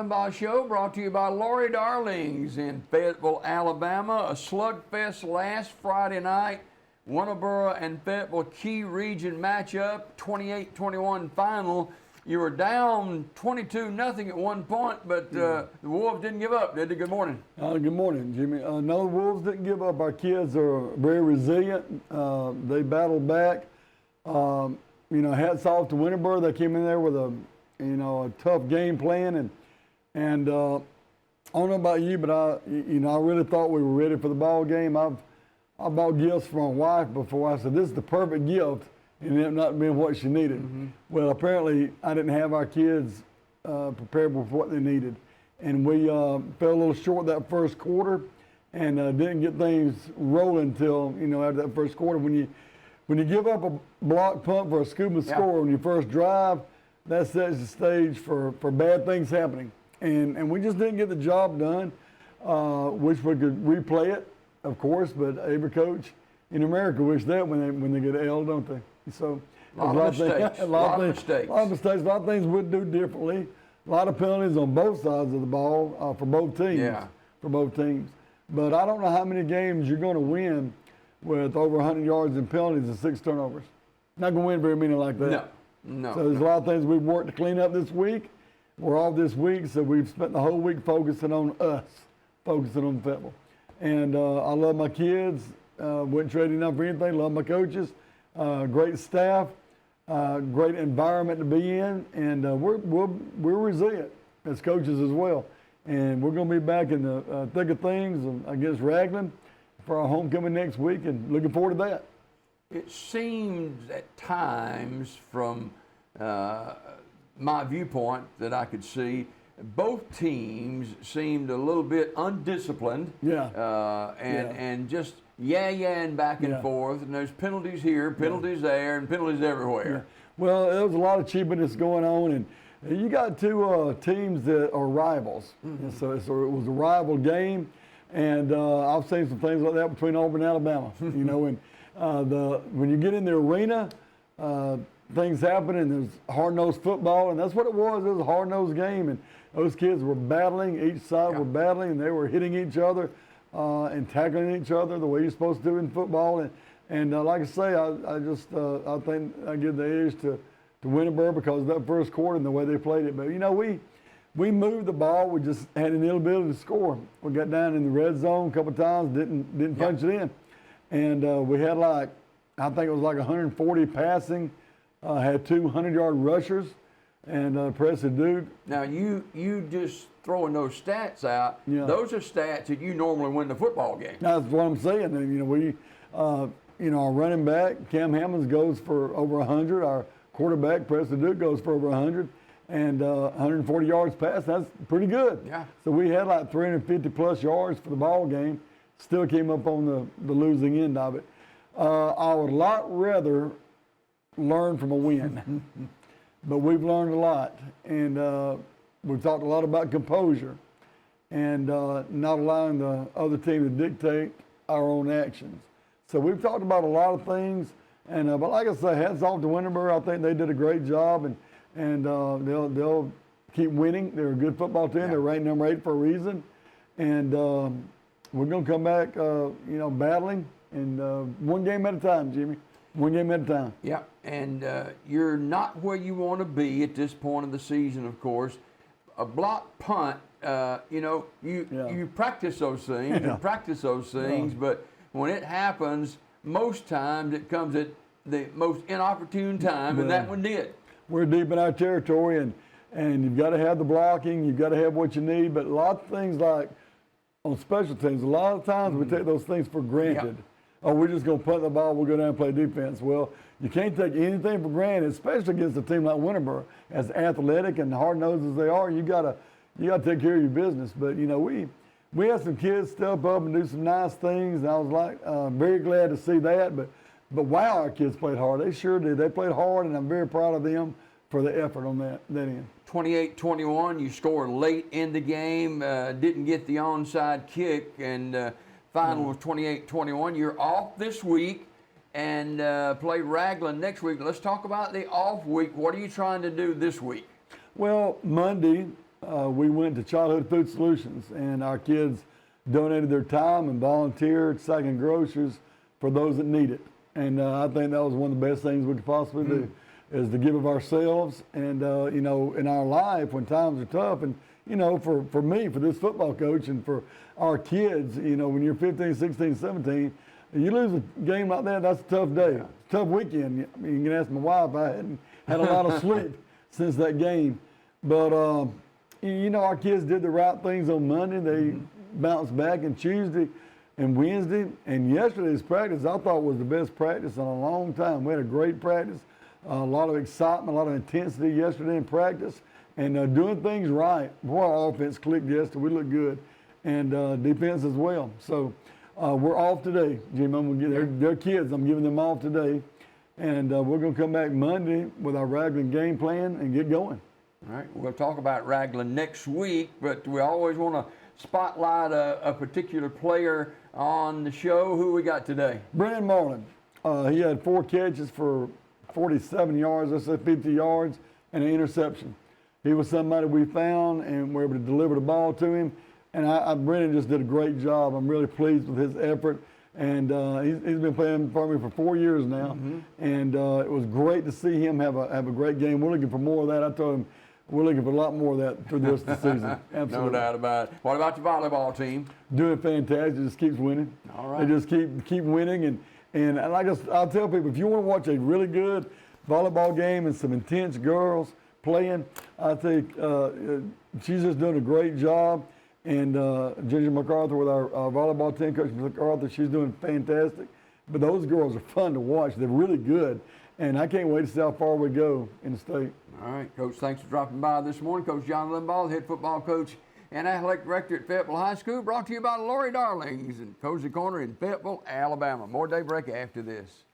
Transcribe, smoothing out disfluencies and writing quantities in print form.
Limbaugh Show brought to you by Lori Darlings in Fayetteville, Alabama. A slugfest last Friday night. Winterboro and Fayetteville Key Region matchup, 28-21 final. You were down 22-0 at one point, but the Wolves didn't give up, did they? Good morning. Good morning, Jimmy. No, the Wolves didn't give up. Our kids are very resilient. They battled back. Hats off to Winterboro. They came in there with a tough game plan, and I don't know about you, but I really thought we were ready for the ball game. I bought gifts for my wife before. I said, this is the perfect gift, and it not being what she needed. Mm-hmm. Well, apparently I didn't have our kids prepared with what they needed. And we fell a little short that first quarter and didn't get things rolling until, after that first quarter. When you give up a block punt for a scuba score on your first drive, that sets the stage for bad things happening. And we just didn't get the job done. Wish we could replay it, of course, but every coach in America wish that when they get an L, don't they? So a lot of mistakes. A lot of things we'd do differently. A lot of penalties on both sides of the ball for both teams. Yeah. For both teams. But I don't know how many games you're going to win with over 100 yards in penalties and 6 turnovers. Not going to win very many like that. No. So there's a lot of things we've worked to clean up this week. We're off this week, so we've spent the whole week focusing on us, focusing on Fayetteville. And I love my kids. Wouldn't trade enough for anything. Love my coaches. Great staff. Great environment to be in. And we're resilient as coaches as well. And we're going to be back in the thick of things against Raglan for our homecoming next week, and looking forward to that. It seems at times from my viewpoint that I could see, both teams seemed a little bit undisciplined. And just and back and forth. And there's penalties here, penalties there, and penalties everywhere. Yeah. Well, there was a lot of cheapness going on, and you got two teams that are rivals. Mm-hmm. So it was a rival game, and I've seen some things like that between Auburn and Alabama. And when you get in the arena, things happen, and there's hard-nosed football, and that's what it was. It was a hard-nosed game, and those kids were battling. Each side were battling, and they were hitting each other and tackling each other the way you're supposed to do in football. And like I say, I think I give the edge to Winterboro because of that first quarter and the way they played it. But we moved the ball. We just had an inability to score. We got down in the red zone a couple of times, didn't punch it in, and we had I think it was 140 passing. Had 2 100-yard rushers, and Preston Duke. Now you just throwing those stats out. Yeah. Those are stats that you normally win the football game. That's what I'm saying. And our running back Cam Hammonds goes for over 100. Our quarterback Preston Duke goes for over 100, and 140 yards passed. That's pretty good. Yeah. So we had 350 plus yards for the ball game. Still came up on the losing end of it. I would a lot rather learn from a win, but we've learned a lot, and we've talked a lot about composure and not allowing the other team to dictate our own actions. So we've talked about a lot of things, and but like I say, hats off to Winterboro. I think they did a great job, and they'll keep winning. They're a good football team. Yeah. They're ranked number 8 for a reason, and we're going to come back, battling, and one game at a time, Jimmy. One game at a time. Yeah, and you're not where you want to be at this point of the season, of course. A block punt, you practice those things and practice those things, but when it happens, most times it comes at the most inopportune time, and that one did. We're deep in our territory, and you've got to have the blocking, you've got to have what you need, but a lot of things like on special teams, a lot of times we take those things for granted. Yeah. Oh, we're just going to punt the ball, we'll go down and play defense. Well, you can't take anything for granted, especially against a team like Winterboro. As athletic and hard-nosed as they are, you gotta take care of your business. But, we had some kids step up and do some nice things, and I was very glad to see that. But wow, our kids played hard. They sure did. They played hard, and I'm very proud of them for the effort on that end. 28-21, you scored late in the game, didn't get the onside kick, and final was 28-21. You're off this week and play Raglan next week. Let's talk about the off week. What are you trying to do this week? Well, Monday, we went to Childhood Food Solutions, and our kids donated their time and volunteered sacking groceries for those that need it. And I think that was one of the best things we could possibly do, is to give of ourselves. And, you know, in our life when times are tough, and, you know, for me, for this football coach, and for our kids, you know, when you're 15, 16, 17, you lose a game like that, that's a tough day. It's a tough weekend. I mean, you can ask my wife. I hadn't had a lot of sleep since that game. But, you know, our kids did the right things on Monday. They bounced back on Tuesday and Wednesday. And yesterday's practice, I thought, was the best practice in a long time. We had a great practice, a lot of excitement, a lot of intensity yesterday in practice, and doing things right. Boy, our offense clicked yesterday. We looked good. And defense as well. So we're off today, Jim. I'm gonna get their kids. I'm giving them off today, and we're gonna come back Monday with our Raglan game plan and get going. All right, we'll talk about Raglan next week, but we always want to spotlight a particular player on the show. Who we got today? Brennan Marlin. He had 4 catches for 47 yards, let's say 50 yards, and an interception. He was somebody we found and were able to deliver the ball to him. And Brennan just did a great job. I'm really pleased with his effort. And he's been playing for me for 4 years now. And it was great to see him have a great game. We're looking for more of that. I told him we're looking for a lot more of that through the rest of the season. Absolutely. No doubt about it. What about your volleyball team? Doing fantastic. Just keeps winning. All right. They just keep winning. And like I'll tell people, if you want to watch a really good volleyball game and some intense girls playing, I think she's just doing a great job. And Ginger MacArthur with our volleyball team, Coach MacArthur, she's doing fantastic. But those girls are fun to watch. They're really good. And I can't wait to see how far we go in the state. All right, Coach, thanks for dropping by this morning. Coach John Limbaugh, the head football coach and athletic director at Fayetteville High School, brought to you by Lori Darlings and Cozy Corner in Fayetteville, Alabama. More Daybreak after this.